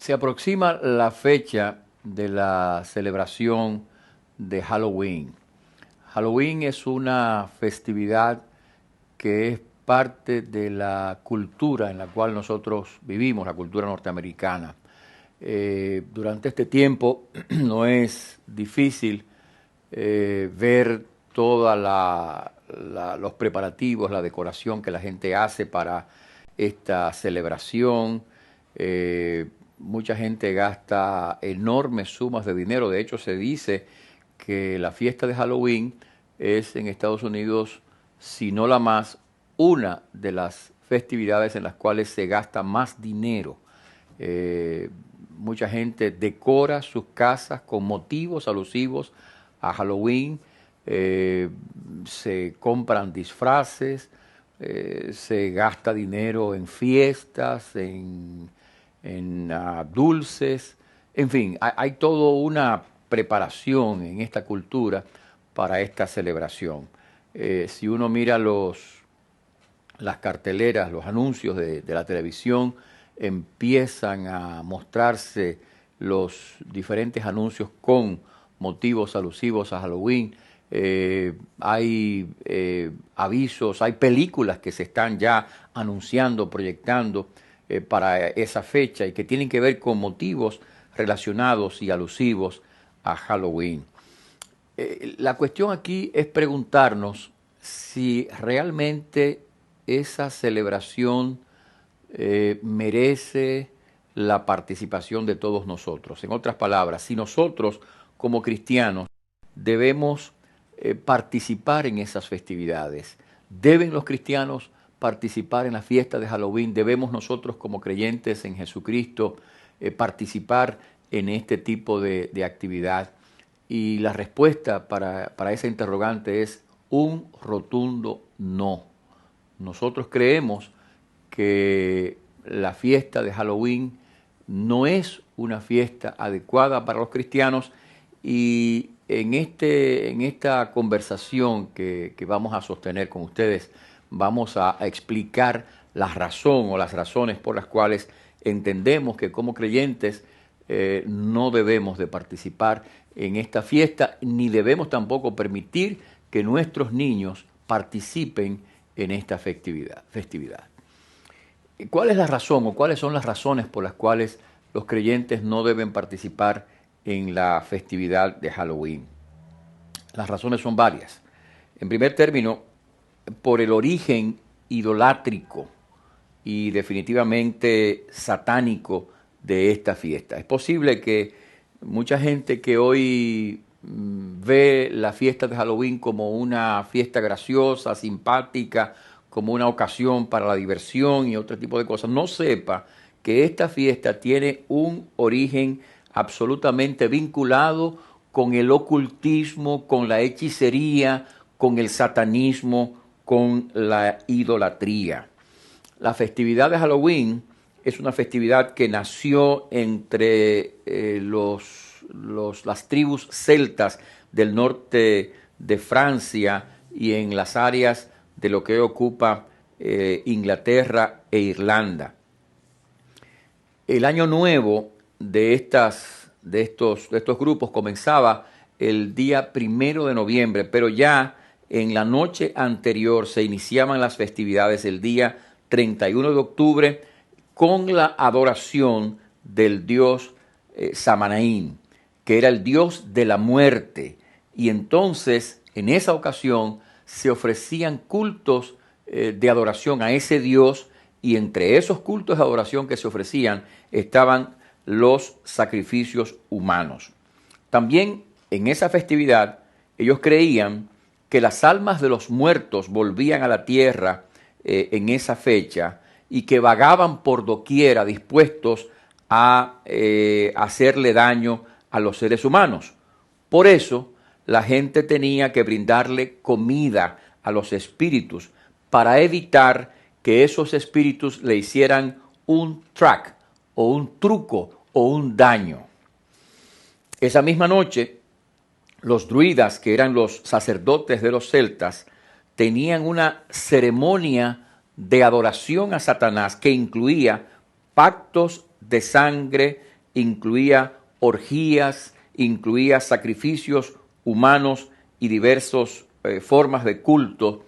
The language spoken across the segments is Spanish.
Se aproxima la fecha de la celebración de Halloween. Halloween es una festividad que es parte de la cultura en la cual nosotros vivimos, la cultura norteamericana. Durante este tiempo no es difícil ver todos los preparativos, la decoración que la gente hace para esta celebración. Mucha gente gasta enormes sumas de dinero. De hecho, se dice que la fiesta de Halloween es en Estados Unidos, si no la más, una de las festividades en las cuales se gasta más dinero. Mucha gente decora sus casas con motivos alusivos a Halloween. Se compran disfraces, se gasta dinero en fiestas, en dulces, en fin, hay toda una preparación en esta cultura para esta celebración. Si uno mira las carteleras, los anuncios de la televisión, empiezan a mostrarse los diferentes anuncios con motivos alusivos a Halloween. Hay avisos, hay películas que se están ya anunciando, proyectando para esa fecha y que tienen que ver con motivos relacionados y alusivos a Halloween. La cuestión aquí es preguntarnos si realmente esa celebración merece la participación de todos nosotros. En otras palabras, si nosotros como cristianos debemos participar en esas festividades, ¿deben los cristianos participar en la fiesta de Halloween? ¿Debemos nosotros como creyentes en Jesucristo participar en este tipo de actividad? Y la respuesta para esa interrogante es un rotundo no. Nosotros creemos que la fiesta de Halloween no es una fiesta adecuada para los cristianos, y en esta conversación que vamos a sostener con ustedes vamos a explicar la razón o las razones por las cuales entendemos que como creyentes no debemos de participar en esta fiesta, ni debemos tampoco permitir que nuestros niños participen en esta festividad. ¿Cuál es la razón o cuáles son las razones por las cuales los creyentes no deben participar en la festividad de Halloween? Las razones son varias. En primer término, por el origen idolátrico y definitivamente satánico de esta fiesta. Es posible que mucha gente que hoy ve la fiesta de Halloween como una fiesta graciosa, simpática, como una ocasión para la diversión y otro tipo de cosas, no sepa que esta fiesta tiene un origen absolutamente vinculado con el ocultismo, con la hechicería, con el satanismo, con la idolatría. La festividad de Halloween es una festividad que nació entre las tribus celtas del norte de Francia y en las áreas de lo que ocupa Inglaterra e Irlanda. El año nuevo de estos grupos comenzaba el día 1 de noviembre, pero ya en la noche anterior se iniciaban las festividades el día 31 de octubre con la adoración del dios Samhain, que era el dios de la muerte. Y entonces, en esa ocasión, se ofrecían cultos de adoración a ese dios, y entre esos cultos de adoración que se ofrecían estaban los sacrificios humanos. También en esa festividad ellos creían que las almas de los muertos volvían a la tierra en esa fecha y que vagaban por doquiera dispuestos a hacerle daño a los seres humanos. Por eso la gente tenía que brindarle comida a los espíritus para evitar que esos espíritus le hicieran un track o un truco o un daño. Esa misma noche, los druidas, que eran los sacerdotes de los celtas, tenían una ceremonia de adoración a Satanás que incluía pactos de sangre incluía orgías, incluía sacrificios humanos y diversas formas de culto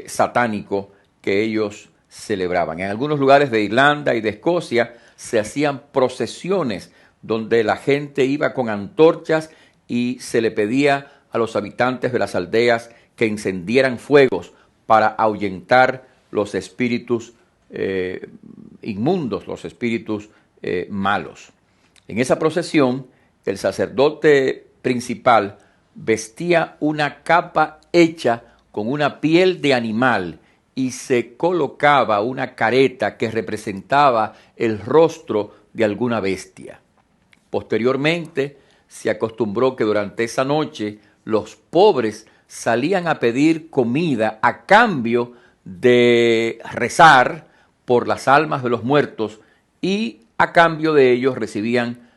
satánico que ellos celebraban. En algunos lugares de Irlanda y de Escocia se hacían procesiones donde la gente iba con antorchas y se le pedía a los habitantes de las aldeas que encendieran fuegos para ahuyentar los espíritus inmundos, los espíritus malos. En esa procesión, el sacerdote principal vestía una capa hecha con una piel de animal y se colocaba una careta que representaba el rostro de alguna bestia. Posteriormente, se acostumbró que durante esa noche los pobres salían a pedir comida a cambio de rezar por las almas de los muertos y a cambio de ellos recibían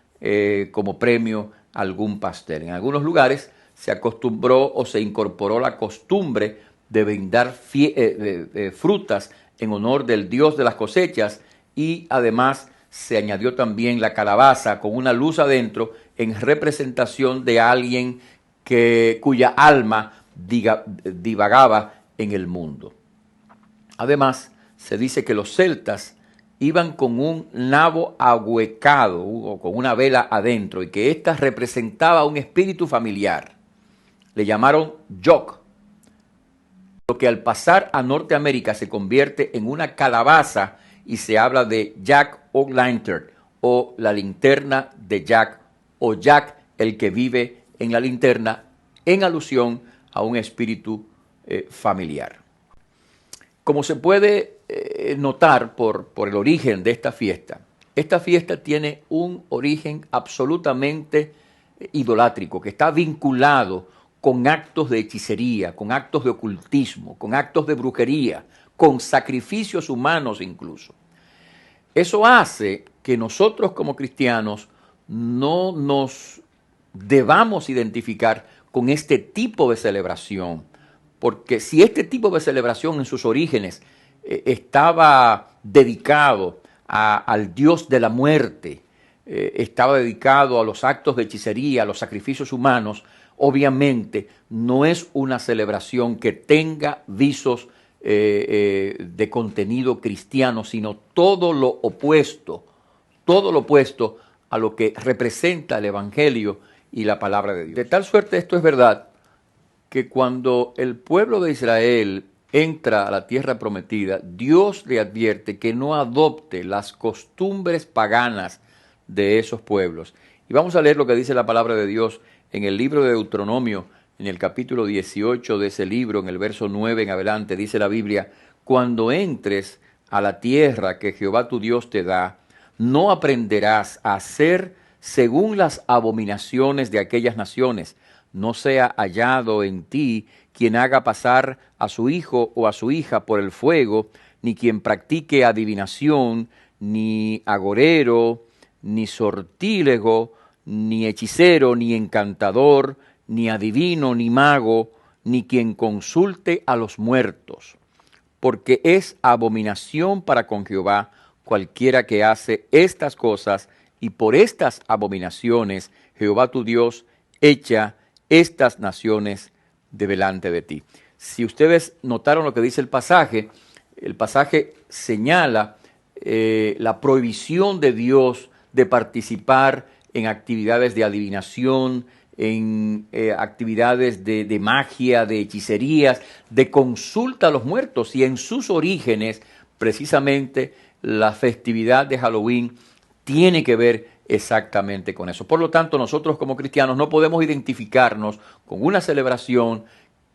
como premio algún pastel. En algunos lugares se acostumbró o se incorporó la costumbre de brindar frutas en honor del dios de las cosechas y además se añadió también la calabaza con una luz adentro en representación de alguien cuya alma divagaba en el mundo. Además, se dice que los celtas iban con un nabo ahuecado o con una vela adentro y que ésta representaba un espíritu familiar. Le llamaron Jock, lo que al pasar a Norteamérica se convierte en una calabaza y se habla de Jack O'Lantern o la linterna de Jack o Jack el que vive en la linterna en alusión a un espíritu familiar. Como se puede notar por el origen de esta fiesta tiene un origen absolutamente idolátrico, que está vinculado con actos de hechicería, con actos de ocultismo, con actos de brujería, con sacrificios humanos incluso. Eso hace que nosotros como cristianos no nos debamos identificar con este tipo de celebración, porque si este tipo de celebración en sus orígenes estaba dedicado al Dios de la muerte, estaba dedicado a los actos de hechicería, a los sacrificios humanos, obviamente no es una celebración que tenga visos de contenido cristiano, sino todo lo opuesto a lo que representa el Evangelio y la palabra de Dios. De tal suerte esto es verdad, que cuando el pueblo de Israel entra a la tierra prometida, Dios le advierte que no adopte las costumbres paganas de esos pueblos. Y vamos a leer lo que dice la palabra de Dios en el libro de Deuteronomio, en el capítulo 18 de ese libro, en el verso 9 en adelante, dice la Biblia: cuando entres a la tierra que Jehová tu Dios te da, no aprenderás a hacer según las abominaciones de aquellas naciones. No sea hallado en ti quien haga pasar a su hijo o a su hija por el fuego, ni quien practique adivinación, ni agorero, ni sortílego, ni hechicero, ni encantador, ni adivino, ni mago, ni quien consulte a los muertos, porque es abominación para con Jehová cualquiera que hace estas cosas, y por estas abominaciones Jehová tu Dios echa estas naciones de delante de ti. Si ustedes notaron lo que dice el pasaje señala la prohibición de Dios de participar en actividades de adivinación, en actividades de magia, de hechicerías, de consulta a los muertos. Y en sus orígenes, precisamente, la festividad de Halloween tiene que ver exactamente con eso. Por lo tanto, nosotros como cristianos no podemos identificarnos con una celebración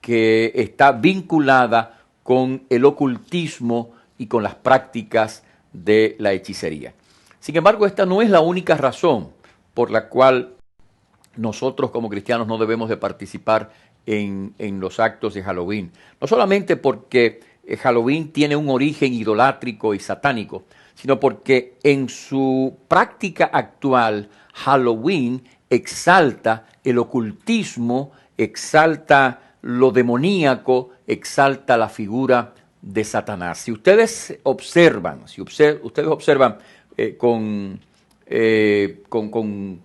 que está vinculada con el ocultismo y con las prácticas de la hechicería. Sin embargo, esta no es la única razón por la cual nosotros como cristianos no debemos de participar en los actos de Halloween. No solamente porque Halloween tiene un origen idolátrico y satánico, sino porque en su práctica actual Halloween exalta el ocultismo, exalta lo demoníaco, exalta la figura de Satanás. Si ustedes observan, con con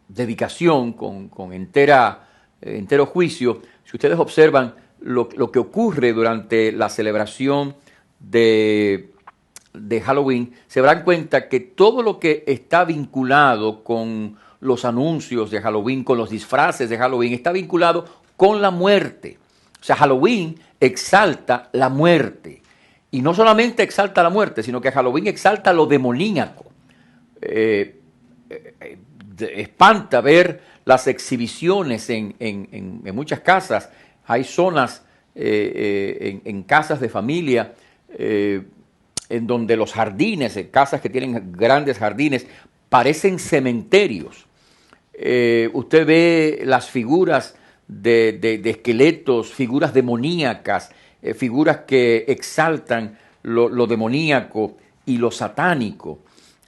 dedicación, con entero juicio. Si ustedes observan lo que ocurre durante la celebración de Halloween, se darán cuenta que todo lo que está vinculado con los anuncios de Halloween, con los disfraces de Halloween, está vinculado con la muerte. O sea, Halloween exalta la muerte. Y no solamente exalta la muerte, sino que Halloween exalta lo demoníaco. Espanta ver las exhibiciones en muchas casas. Hay zonas en casas de familia en donde los jardines, casas que tienen grandes jardines, parecen cementerios. Usted ve las figuras de esqueletos, figuras demoníacas, figuras que exaltan lo demoníaco y lo satánico.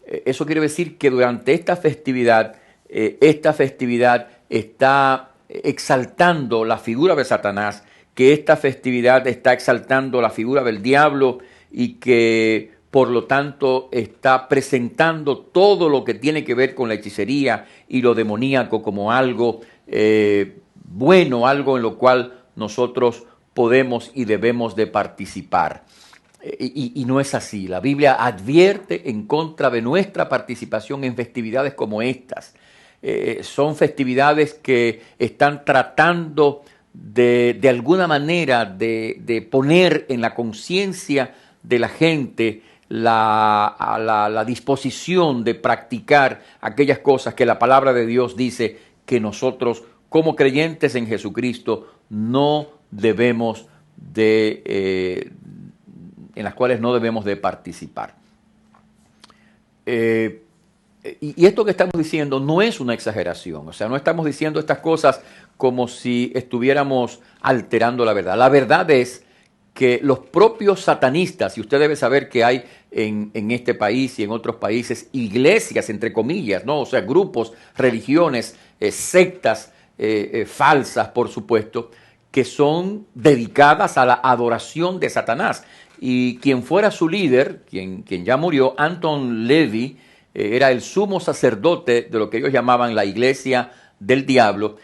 Eso quiere decir que durante esta festividad está exaltando la figura de Satanás, que esta festividad está exaltando la figura del diablo y que por lo tanto está presentando todo lo que tiene que ver con la hechicería y lo demoníaco como algo bueno, algo en lo cual nosotros podemos y debemos de participar. Y no es así. La Biblia advierte en contra de nuestra participación en festividades como estas. Son festividades que están tratando de alguna manera de poner en la conciencia de la gente la disposición de practicar aquellas cosas que la palabra de Dios dice que nosotros como creyentes en Jesucristo no debemos en las cuales no debemos de participar. Y esto que estamos diciendo no es una exageración, o sea, no estamos diciendo estas cosas como si estuviéramos alterando la verdad. La verdad es que los propios satanistas, y usted debe saber que hay en este país y en otros países iglesias, entre comillas, ¿no? O sea, grupos, religiones, sectas falsas, por supuesto, que son dedicadas a la adoración de Satanás. Y quien fuera su líder, quien ya murió, Anton LaVey, era el sumo sacerdote de lo que ellos llamaban la iglesia del diablo.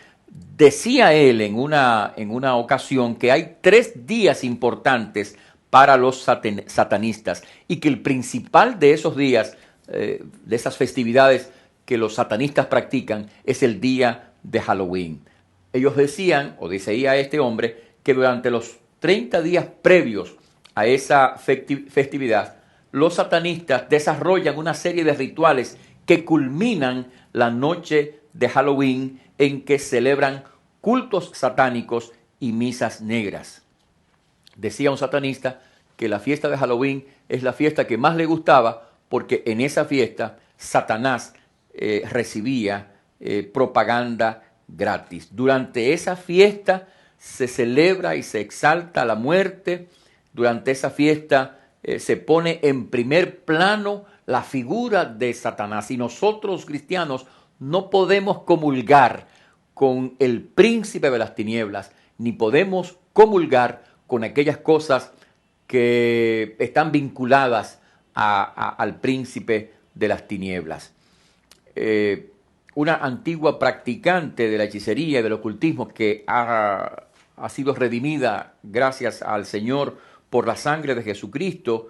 Decía él en una ocasión que hay 3 días importantes para los satanistas y que el principal de esos días, de esas festividades que los satanistas practican, es el día de Halloween. Ellos decían, o decía este hombre, que durante los 30 días previos a esa festividad, los satanistas desarrollan una serie de rituales que culminan la noche de Halloween, en que celebran cultos satánicos y misas negras. Decía un satanista que la fiesta de Halloween es la fiesta que más le gustaba porque en esa fiesta Satanás recibía propaganda gratis. Durante esa fiesta se celebra y se exalta la muerte. Durante esa fiesta se pone en primer plano la figura de Satanás. Y nosotros, cristianos, no podemos comulgar con el príncipe de las tinieblas, ni podemos comulgar con aquellas cosas que están vinculadas al príncipe de las tinieblas. Una antigua practicante de la hechicería y del ocultismo que ha sido redimida gracias al Señor por la sangre de Jesucristo,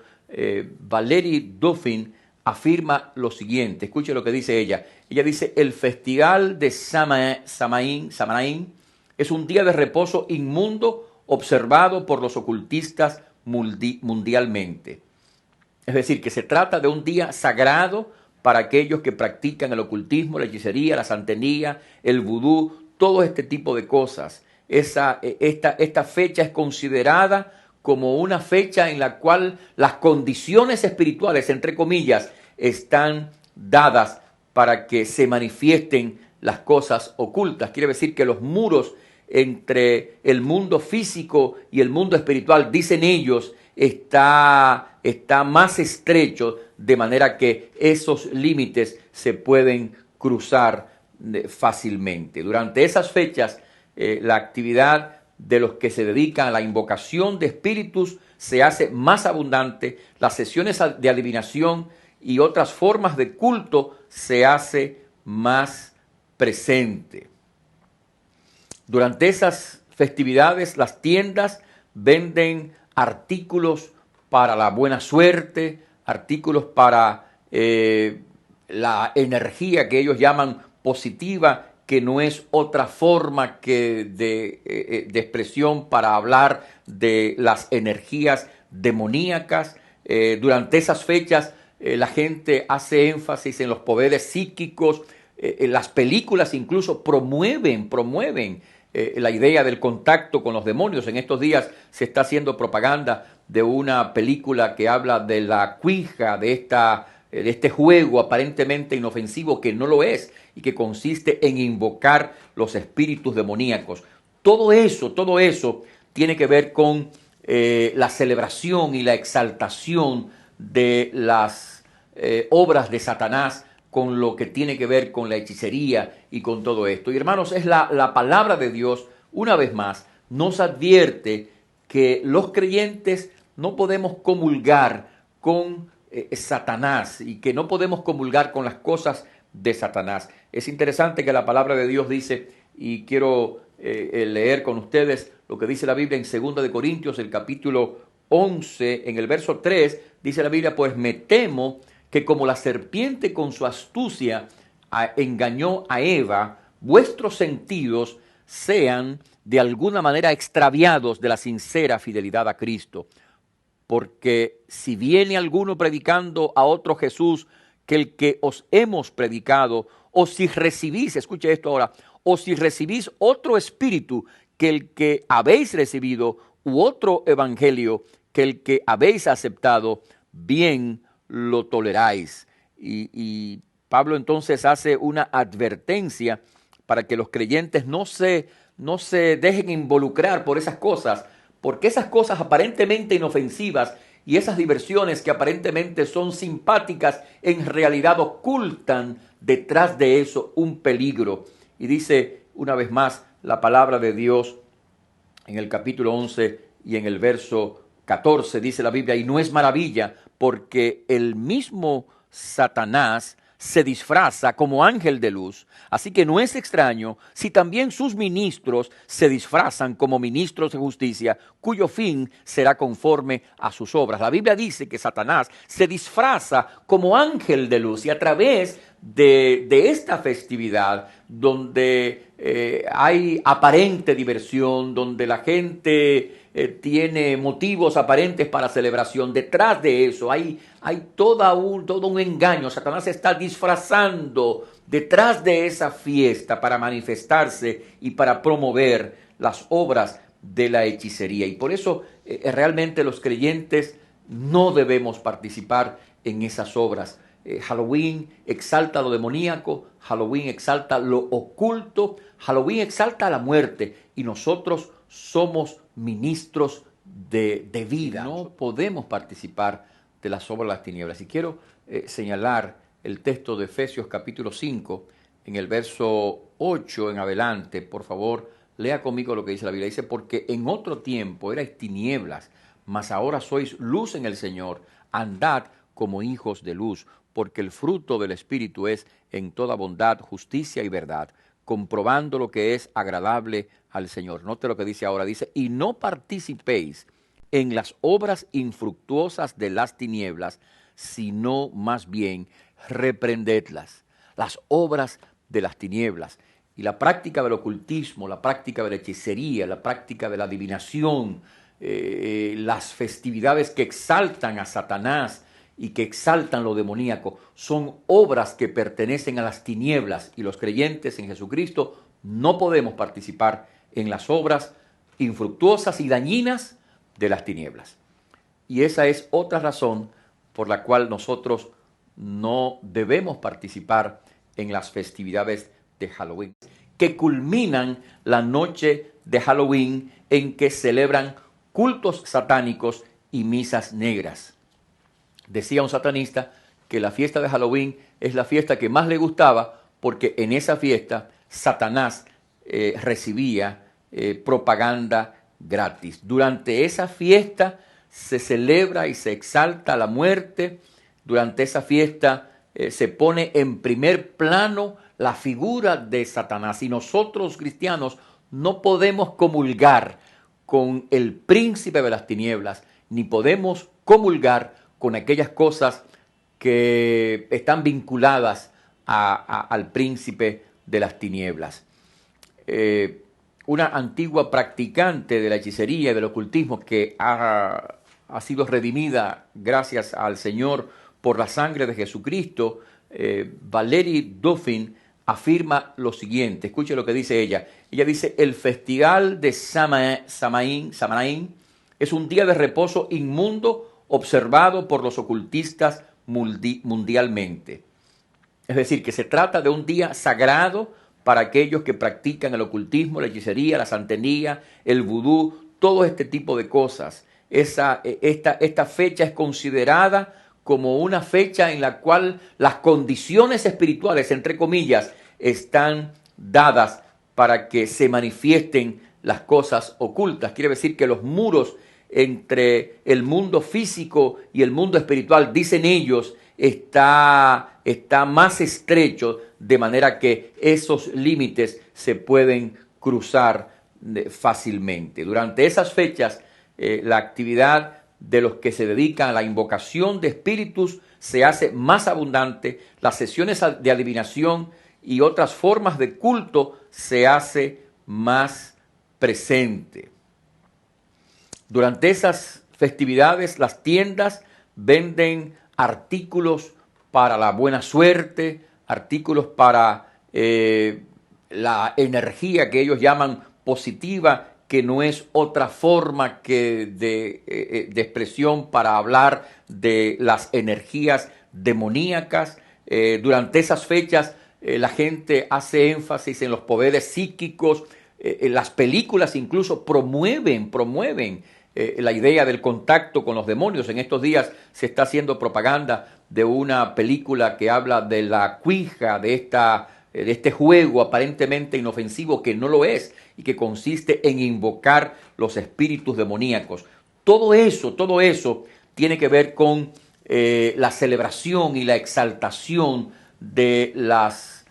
Valerie Duffin, afirma lo siguiente. Escuche lo que dice ella. Ella dice: el festival de Samhain es un día de reposo inmundo observado por los ocultistas mundialmente. Es decir, que se trata de un día sagrado para aquellos que practican el ocultismo, la hechicería, la santería, el vudú, todo este tipo de cosas. Esta fecha es considerada como una fecha en la cual las condiciones espirituales, entre comillas, están dadas para que se manifiesten las cosas ocultas. Quiere decir que los muros entre el mundo físico y el mundo espiritual, dicen ellos, está más estrecho, de manera que esos límites se pueden cruzar fácilmente. Durante esas fechas, la actividad de los que se dedican a la invocación de espíritus se hace más abundante. Las sesiones de adivinación y otras formas de culto se hace más presente. Durante esas festividades, las tiendas venden artículos para la buena suerte, artículos para la energía que ellos llaman positiva, que no es otra forma que de expresión para hablar de las energías demoníacas. Durante esas fechas la gente hace énfasis en los poderes psíquicos. Las películas incluso promueven la idea del contacto con los demonios. En estos días se está haciendo propaganda de una película que habla de la Ouija, de este juego aparentemente inofensivo que no lo es y que consiste en invocar los espíritus demoníacos. Todo eso tiene que ver con la celebración y la exaltación de las obras de Satanás, con lo que tiene que ver con la hechicería y con todo esto. Y hermanos, es la palabra de Dios, una vez más, nos advierte que los creyentes no podemos comulgar con Satanás y que no podemos comulgar con las cosas de Satanás. Es interesante que la palabra de Dios dice, y quiero leer con ustedes lo que dice la Biblia en 2 de Corintios, el capítulo 11, en el verso 3, dice la Biblia, pues me temo que como la serpiente con su astucia engañó a Eva, vuestros sentidos sean de alguna manera extraviados de la sincera fidelidad a Cristo. Porque si viene alguno predicando a otro Jesús que el que os hemos predicado, o si recibís, escuche esto ahora, o si recibís otro espíritu que el que habéis recibido, u otro evangelio que el que habéis aceptado, bien lo toleráis. Y Pablo entonces hace una advertencia para que los creyentes no se dejen involucrar por esas cosas, porque esas cosas aparentemente inofensivas y esas diversiones que aparentemente son simpáticas, en realidad ocultan detrás de eso un peligro. Y dice una vez más la palabra de Dios en el capítulo 11 y en el verso 14, dice la Biblia, y no es maravilla, porque el mismo Satanás se disfraza como ángel de luz, así que no es extraño si también sus ministros se disfrazan como ministros de justicia, cuyo fin será conforme a sus obras. La Biblia dice que Satanás se disfraza como ángel de luz, y a través de esta festividad donde hay aparente diversión, donde la gente tiene motivos aparentes para celebración, detrás de eso hay todo un engaño. Satanás se está disfrazando detrás de esa fiesta para manifestarse y para promover las obras de la hechicería. Y por eso realmente los creyentes no debemos participar en esas obras. Halloween exalta lo demoníaco, Halloween exalta lo oculto, Halloween exalta la muerte, y nosotros somos ministros de vida. No podemos participar de las obras de las tinieblas. Y quiero señalar el texto de Efesios capítulo 5, en el verso 8 en adelante. Por favor, lea conmigo lo que dice la Biblia. Dice, porque en otro tiempo erais tinieblas, mas ahora sois luz en el Señor. Andad como hijos de luz, porque el fruto del Espíritu es en toda bondad, justicia y verdad, comprobando lo que es agradable al Señor. Note lo que dice ahora, dice, y no participéis en las obras infructuosas de las tinieblas, sino más bien reprendedlas. Las obras de las tinieblas. Y la práctica del ocultismo, la práctica de la hechicería, la práctica de la adivinación, las festividades que exaltan a Satanás y que exaltan lo demoníaco, son obras que pertenecen a las tinieblas, y los creyentes en Jesucristo no podemos participar en las obras infructuosas y dañinas de las tinieblas. Y esa es otra razón por la cual nosotros no debemos participar en las festividades de Halloween, que culminan la noche de Halloween en que celebran cultos satánicos y misas negras. Decía un satanista que la fiesta de Halloween es la fiesta que más le gustaba, porque en esa fiesta Satanás recibía propaganda gratis. Durante esa fiesta se celebra y se exalta la muerte, Durante esa fiesta se pone en primer plano la figura de Satanás, y nosotros cristianos no podemos comulgar con el príncipe de las tinieblas, ni podemos comulgar con aquellas cosas que están vinculadas al príncipe de las tinieblas. Una antigua practicante de la hechicería y del ocultismo que ha sido redimida gracias al Señor por la sangre de Jesucristo, Valerie Duffin, afirma lo siguiente. Escuche lo que dice ella. Ella dice: el festival de Samhain es un día de reposo inmundo observado por los ocultistas mundialmente. Es decir, que se trata de un día sagrado para aquellos que practican el ocultismo, la hechicería, la santería, el vudú, todo este tipo de cosas. Esta fecha es considerada como una fecha en la cual las condiciones espirituales, entre comillas, están dadas para que se manifiesten las cosas ocultas. Quiere decir que los muros entre el mundo físico y el mundo espiritual, dicen ellos, está más estrecho, de manera que esos límites se pueden cruzar fácilmente. Durante esas fechas, la actividad de los que se dedican a la invocación de espíritus se hace más abundante, las sesiones de adivinación y otras formas de culto se hace más presente. Durante esas festividades, las tiendas venden artículos para la buena suerte, artículos para la energía que ellos llaman positiva, que no es otra forma que de expresión para hablar de las energías demoníacas. Durante esas fechas la gente hace énfasis en los poderes psíquicos. Las películas incluso promueven la idea del contacto con los demonios. En estos días se está haciendo propaganda de una película que habla de la Ouija, de este juego aparentemente inofensivo que no lo es y que consiste en invocar los espíritus demoníacos. Todo eso tiene que ver con la celebración y la exaltación de las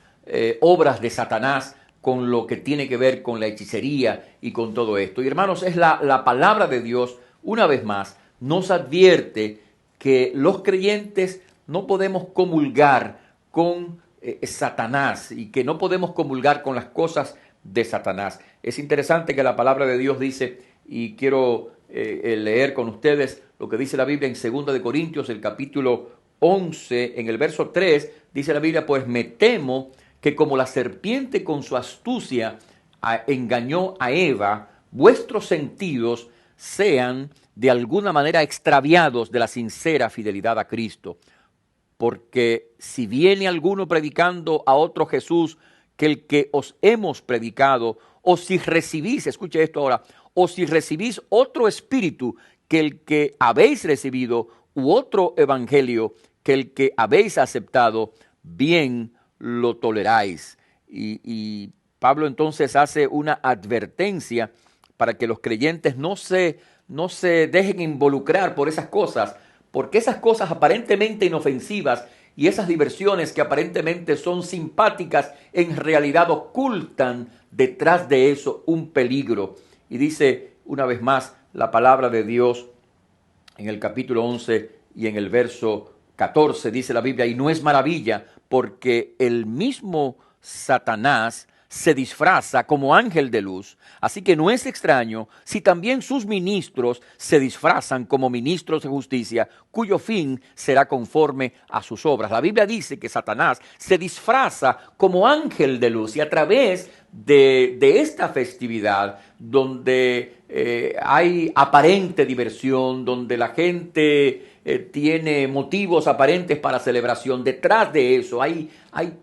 obras de Satanás, con lo que tiene que ver con la hechicería y con todo esto. Y hermanos, es la palabra de Dios, una vez más, nos advierte que los creyentes no podemos comulgar con Satanás y que no podemos comulgar con las cosas de Satanás. Es interesante que la palabra de Dios dice, y quiero leer con ustedes lo que dice la Biblia en 2 de Corintios, el capítulo 11, en el verso 3, dice la Biblia: pues me temo que como la serpiente con su astucia engañó a Eva, vuestros sentidos sean de alguna manera extraviados de la sincera fidelidad a Cristo. Porque si viene alguno predicando a otro Jesús que el que os hemos predicado, o si recibís, escuche esto ahora, o si recibís otro espíritu que el que habéis recibido, u otro evangelio que el que habéis aceptado, bien lo toleráis. Y Pablo entonces hace una advertencia para que los creyentes no se dejen involucrar por esas cosas, porque esas cosas aparentemente inofensivas y esas diversiones que aparentemente son simpáticas, en realidad ocultan detrás de eso un peligro. Y dice una vez más la palabra de Dios en el capítulo 11 y en el verso 14, dice la Biblia: y no es maravilla, porque el mismo Satanás se disfraza como ángel de luz, así que no es extraño si también sus ministros se disfrazan como ministros de justicia, cuyo fin será conforme a sus obras. La Biblia dice que Satanás se disfraza como ángel de luz, y a través de esta festividad, donde hay aparente diversión, donde la gente tiene motivos aparentes para celebración, detrás de eso hay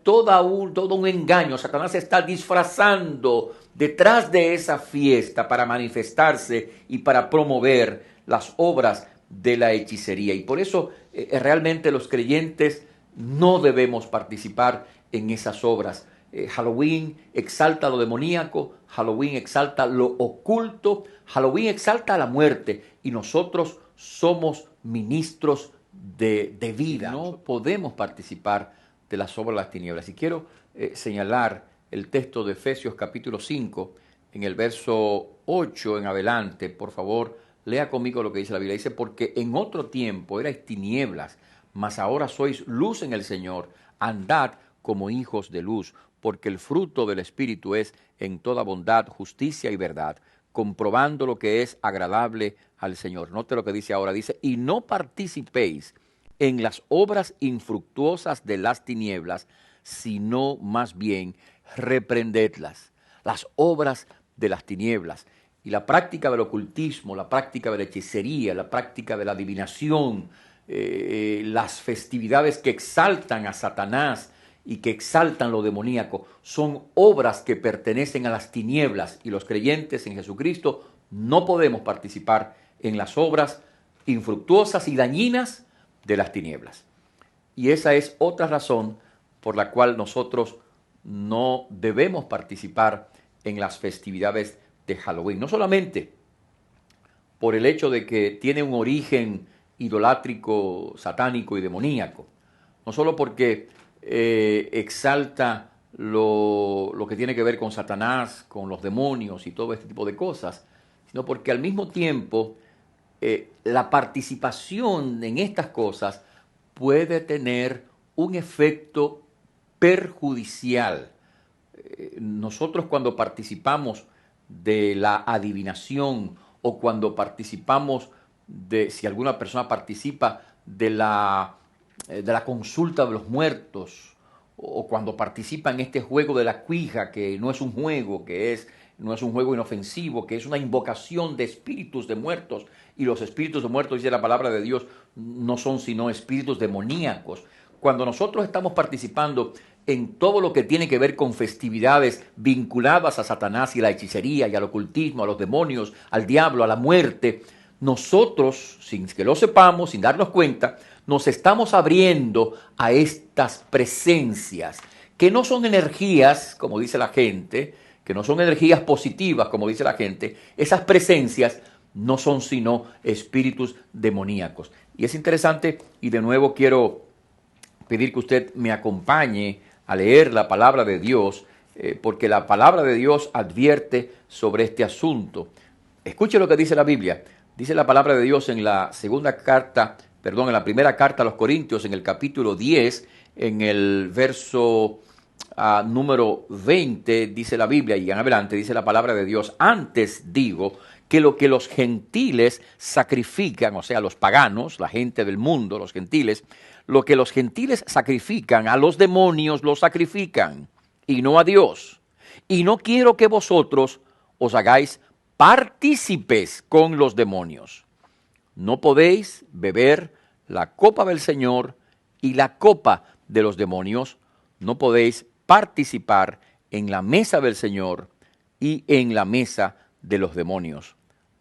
todo un engaño. Satanás se está disfrazando detrás de esa fiesta para manifestarse y para promover las obras de la hechicería. Y por eso realmente los creyentes no debemos participar en esas obras. Halloween exalta lo demoníaco, Halloween exalta lo oculto, Halloween exalta la muerte, y nosotros somos ministros de vida. No podemos participar de las obras de las tinieblas. Y quiero señalar el texto de Efesios capítulo 5, en el verso 8 en adelante. Por favor, lea conmigo lo que dice la Biblia. Dice, porque en otro tiempo erais tinieblas, mas ahora sois luz en el Señor. Andad como hijos de luz, porque el fruto del Espíritu es en toda bondad, justicia y verdad, comprobando lo que es agradable al Señor. Note lo que dice ahora, dice, y no participéis en las obras infructuosas de las tinieblas, sino más bien reprendedlas. Las obras de las tinieblas y la práctica del ocultismo, la práctica de la hechicería, la práctica de la adivinación, las festividades que exaltan a Satanás y que exaltan lo demoníaco, son obras que pertenecen a las tinieblas, y los creyentes en Jesucristo no podemos participar en las obras infructuosas y dañinas de las tinieblas. Y esa es otra razón por la cual nosotros no debemos participar en las festividades de Halloween. No solamente por el hecho de que tiene un origen idolátrico, satánico y demoníaco, no solo porque exalta lo que tiene que ver con Satanás, con los demonios y todo este tipo de cosas, sino porque al mismo tiempo la participación en estas cosas puede tener un efecto perjudicial. Nosotros cuando participamos de la adivinación, o cuando participamos si alguna persona participa de la consulta de los muertos, o cuando participa en este juego de la cuija, que no es un juego, no es un juego inofensivo, que es una invocación de espíritus de muertos, y los espíritus de muertos, dice la palabra de Dios, no son sino espíritus demoníacos. Cuando nosotros estamos participando en todo lo que tiene que ver con festividades vinculadas a Satanás y a la hechicería y al ocultismo, a los demonios, al diablo, a la muerte, nosotros, sin que lo sepamos, sin darnos cuenta, nos estamos abriendo a estas presencias, que no son energías, como dice la gente, que no son energías positivas, como dice la gente. Esas presencias no son sino espíritus demoníacos. Y es interesante, y de nuevo quiero pedir que usted me acompañe a leer la palabra de Dios, porque la palabra de Dios advierte sobre este asunto. Escuche lo que dice la Biblia. Dice la palabra de Dios en la en la primera carta a los Corintios, en el capítulo 10, en el verso número 20, dice la Biblia, y en adelante dice la palabra de Dios, antes digo que lo que los gentiles sacrifican, o sea, los paganos, la gente del mundo, los gentiles, lo que los gentiles sacrifican, a los demonios lo sacrifican, y no a Dios. Y no quiero que vosotros os hagáis partícipes con los demonios. No podéis beber la copa del Señor y la copa de los demonios. No podéis participar en la mesa del Señor y en la mesa de los demonios.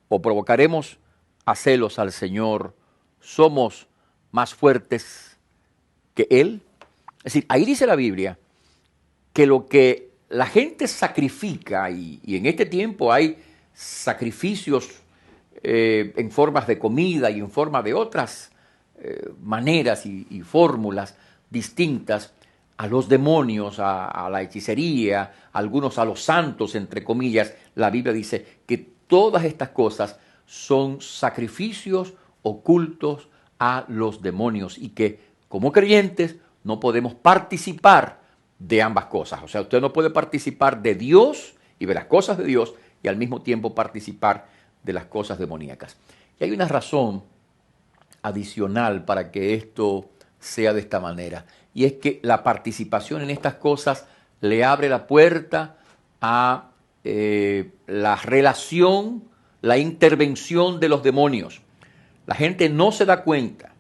O provocaremos a celos al Señor. Somos más fuertes que Él. Es decir, ahí dice la Biblia que lo que la gente sacrifica, y en este tiempo hay sacrificios en formas de comida y en forma de otras maneras y fórmulas distintas, a los demonios, a la hechicería, algunos a los santos, entre comillas. La Biblia dice que todas estas cosas son sacrificios ocultos a los demonios, y que como creyentes no podemos participar de ambas cosas. O sea, usted no puede participar de Dios y de las cosas de Dios y al mismo tiempo participar de las cosas demoníacas. Y hay una razón adicional para que esto sea de esta manera, y es que la participación en estas cosas le abre la puerta a la relación, la intervención de los demonios. La gente no se da cuenta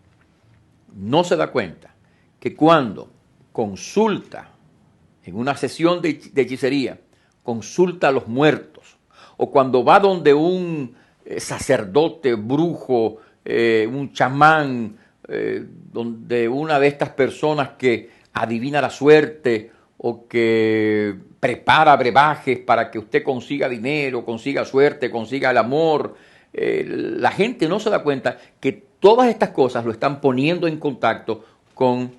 que cuando consulta en una sesión de hechicería, consulta a los muertos, o cuando va donde un sacerdote, brujo, un chamán, donde una de estas personas que adivina la suerte o que prepara brebajes para que usted consiga dinero, consiga suerte, consiga el amor, la gente no se da cuenta que todas estas cosas lo están poniendo en contacto con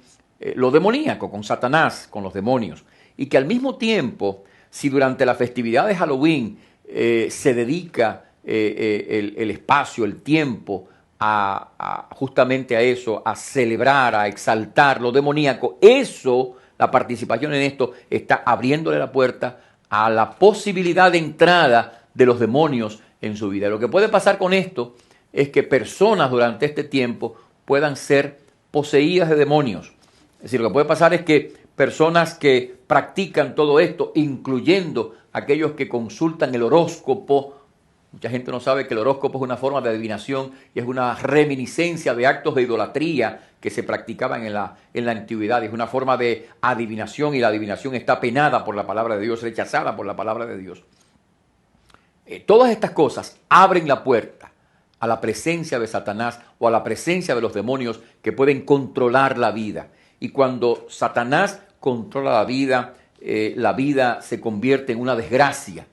lo demoníaco, con Satanás, con los demonios. Y que al mismo tiempo, si durante la festividad de Halloween se dedica el espacio, el tiempo, justamente a eso, a celebrar, a exaltar lo demoníaco, eso, la participación en esto, está abriéndole la puerta a la posibilidad de entrada de los demonios en su vida. Lo que puede pasar con esto es que personas durante este tiempo puedan ser poseídas de demonios. Es decir, lo que puede pasar es que personas que practican todo esto, incluyendo aquellos que consultan el horóscopo. Mucha gente no sabe que el horóscopo es una forma de adivinación y es una reminiscencia de actos de idolatría que se practicaban en la antigüedad. Es una forma de adivinación y la adivinación está penada por la palabra de Dios, rechazada por la palabra de Dios. Todas estas cosas abren la puerta a la presencia de Satanás o a la presencia de los demonios que pueden controlar la vida. Y cuando Satanás controla la vida se convierte en una desgracia.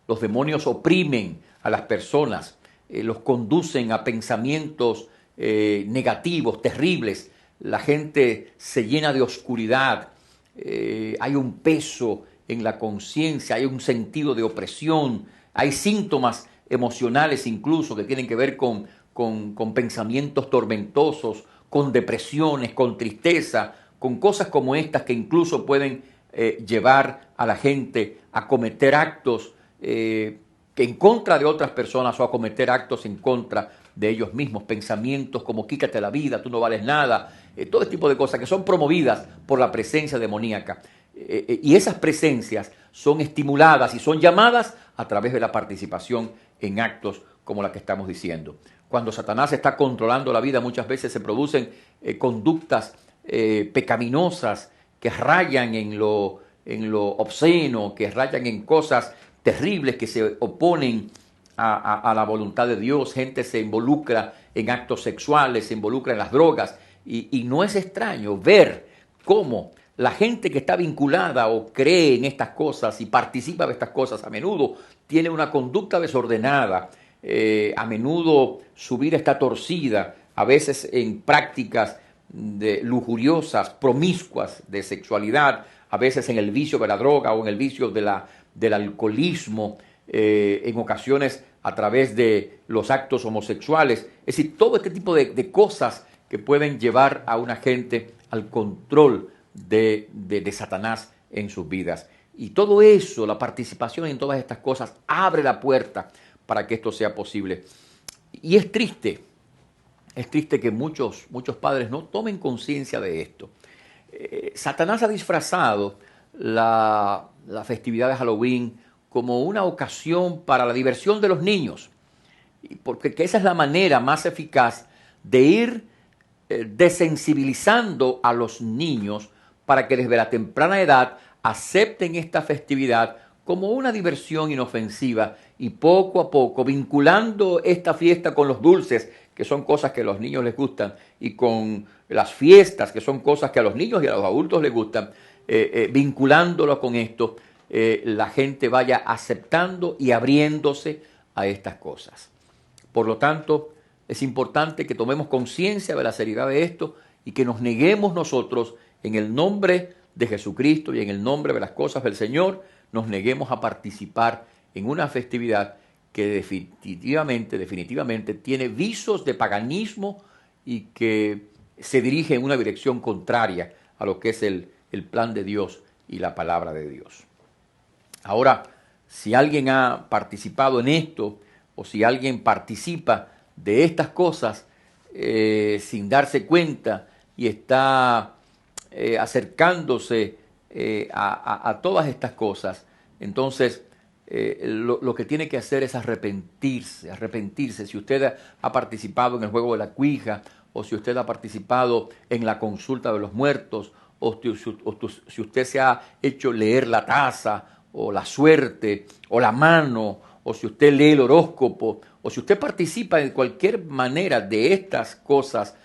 Los demonios oprimen a las personas, los conducen a pensamientos negativos, terribles. La gente se llena de oscuridad, hay un peso en la conciencia, hay un sentido de opresión, hay síntomas emocionales incluso que tienen que ver con pensamientos tormentosos, con depresiones, con tristeza, con cosas como estas que incluso pueden llevar a la gente a cometer actos en contra de otras personas o a cometer actos en contra de ellos mismos, pensamientos como quítate la vida, tú no vales nada, todo este tipo de cosas que son promovidas por la presencia demoníaca. Y esas presencias son estimuladas y son llamadas a través de la participación en actos como la que estamos diciendo. Cuando Satanás está controlando la vida, muchas veces se producen conductas pecaminosas que rayan en lo obsceno, que rayan en cosas terribles que se oponen a la voluntad de Dios. Gente se involucra en actos sexuales, se involucra en las drogas y no es extraño ver cómo la gente que está vinculada o cree en estas cosas y participa de estas cosas a menudo tiene una conducta desordenada, a menudo su vida está torcida, a veces en prácticas lujuriosas, promiscuas de sexualidad, a veces en el vicio de la droga o en el vicio del alcoholismo, en ocasiones a través de los actos homosexuales. Es decir, todo este tipo de cosas que pueden llevar a una gente al control de Satanás en sus vidas. Y todo eso, la participación en todas estas cosas, abre la puerta para que esto sea posible. Y es triste que muchos padres no tomen conciencia de esto. Satanás ha disfrazado la festividad de Halloween como una ocasión para la diversión de los niños, porque esa es la manera más eficaz de ir desensibilizando a los niños para que desde la temprana edad acepten esta festividad como una diversión inofensiva y poco a poco vinculando esta fiesta con los dulces, que son cosas que a los niños les gustan, y con las fiestas, que son cosas que a los niños y a los adultos les gustan, vinculándolo con esto, la gente vaya aceptando y abriéndose a estas cosas. Por lo tanto, es importante que tomemos conciencia de la seriedad de esto y que nos neguemos nosotros en el nombre de Jesucristo y en el nombre de las cosas del Señor, nos neguemos a participar en una festividad que definitivamente tiene visos de paganismo y que se dirige en una dirección contraria a lo que es el plan de Dios y la palabra de Dios. Ahora, si alguien ha participado en esto o si alguien participa de estas cosas sin darse cuenta y está acercándose a todas estas cosas, entonces lo que tiene que hacer es arrepentirse. Si usted ha participado en el juego de la cuija, o si usted ha participado en la consulta de los muertos, o si usted se ha hecho leer la taza, o la suerte, o la mano, o si usted lee el horóscopo, o si usted participa de cualquier manera de estas cosas,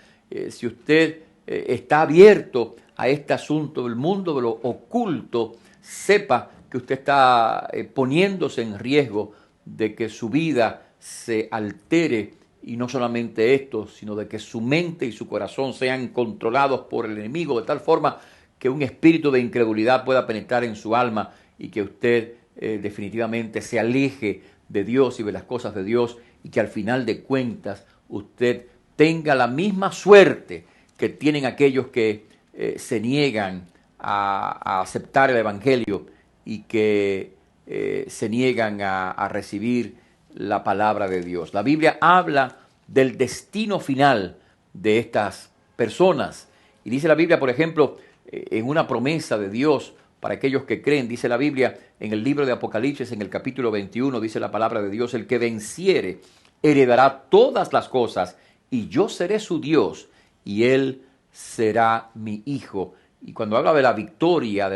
si usted está abierto a este asunto del mundo de lo oculto, sepa que usted está poniéndose en riesgo de que su vida se altere y no solamente esto, sino de que su mente y su corazón sean controlados por el enemigo de tal forma que un espíritu de incredulidad pueda penetrar en su alma y que usted definitivamente se aleje de Dios y de las cosas de Dios, y que al final de cuentas usted tenga la misma suerte que tienen aquellos que se niegan a aceptar el Evangelio y que se niegan a recibir la palabra de Dios. La Biblia habla del destino final de estas personas. Y dice la Biblia, por ejemplo, en una promesa de Dios para aquellos que creen, dice la Biblia en el libro de Apocalipsis, en el capítulo 21, dice la palabra de Dios: el que venciere heredará todas las cosas, y yo seré su Dios, y él será mi hijo. Y cuando habla de la victoria,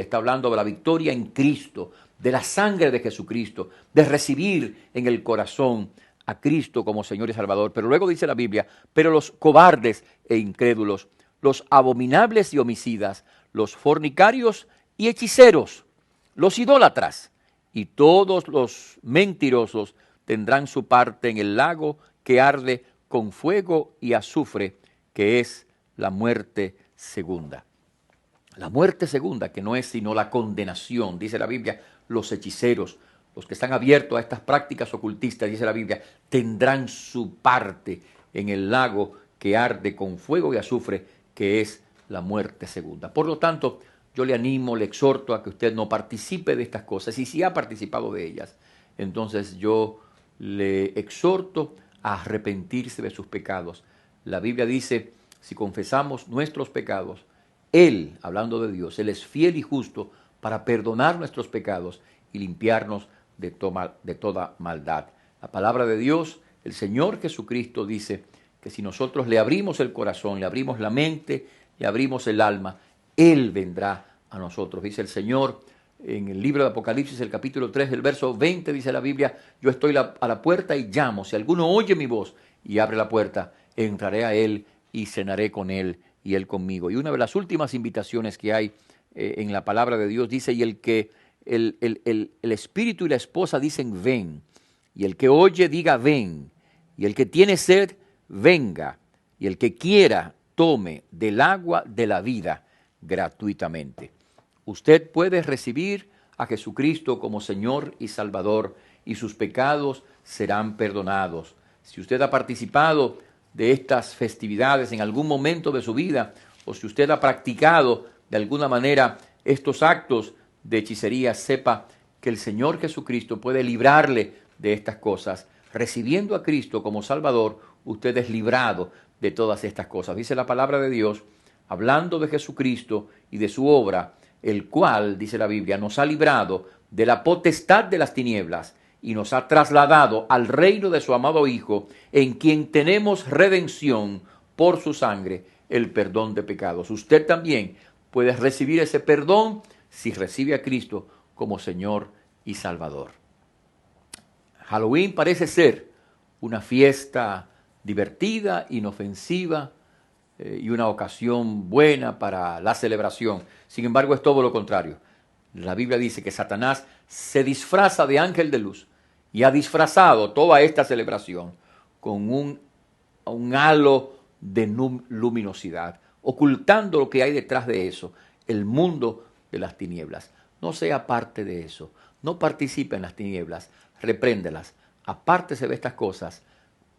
está hablando de la victoria en Cristo, de la sangre de Jesucristo, de recibir en el corazón a Cristo como Señor y Salvador. Pero luego dice la Biblia: pero los cobardes e incrédulos, los abominables y homicidas, los fornicarios y hechiceros, los idólatras y todos los mentirosos tendrán su parte en el lago que arde con fuego y azufre, que es la muerte segunda. La muerte segunda, que no es sino la condenación, dice la Biblia. Los hechiceros, los que están abiertos a estas prácticas ocultistas, dice la Biblia, tendrán su parte en el lago que arde con fuego y azufre, que es la muerte segunda. Por lo tanto, yo le animo, le exhorto a que usted no participe de estas cosas, y si ha participado de ellas, entonces yo le exhorto a arrepentirse de sus pecados. La Biblia dice: si confesamos nuestros pecados, Él, hablando de Dios, Él es fiel y justo para perdonar nuestros pecados y limpiarnos de toda maldad. La palabra de Dios, el Señor Jesucristo, dice que si nosotros le abrimos el corazón, le abrimos la mente, le abrimos el alma, Él vendrá a nosotros. Dice el Señor en el libro de Apocalipsis, el capítulo 3, el verso 20, dice la Biblia: yo estoy a la puerta y llamo. Si alguno oye mi voz y abre la puerta, entraré a Él y cenaré con Él y Él conmigo. Y una de las últimas invitaciones que hay en la palabra de Dios dice: y el que el espíritu y la esposa dicen ven, y el que oye diga ven, y el que tiene sed venga, y el que quiera tome del agua de la vida gratuitamente. Usted puede recibir a Jesucristo como Señor y Salvador, y sus pecados serán perdonados. Si usted ha participado de estas festividades en algún momento de su vida, o si usted ha practicado de alguna manera estos actos de hechicería, sepa que el Señor Jesucristo puede librarle de estas cosas. Recibiendo a Cristo como Salvador, usted es librado de todas estas cosas. Dice la palabra de Dios, hablando de Jesucristo y de su obra, el cual, dice la Biblia, nos ha librado de la potestad de las tinieblas y nos ha trasladado al reino de su amado Hijo, en quien tenemos redención por su sangre, el perdón de pecados. Usted también puede recibir ese perdón si recibe a Cristo como Señor y Salvador. Halloween parece ser una fiesta divertida, inofensiva y una ocasión buena para la celebración. Sin embargo, es todo lo contrario. La Biblia dice que Satanás se disfraza de ángel de luz y ha disfrazado toda esta celebración con un halo de luminosidad, ocultando lo que hay detrás de eso, el mundo de las tinieblas. No sea parte de eso, no participe en las tinieblas, repréndelas, apártese de estas cosas,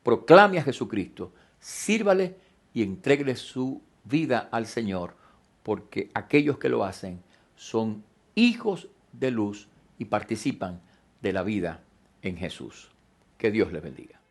proclame a Jesucristo, sírvale y entréguele su vida al Señor, porque aquellos que lo hacen son hijos de luz y participan de la vida en Jesús. Que Dios les bendiga.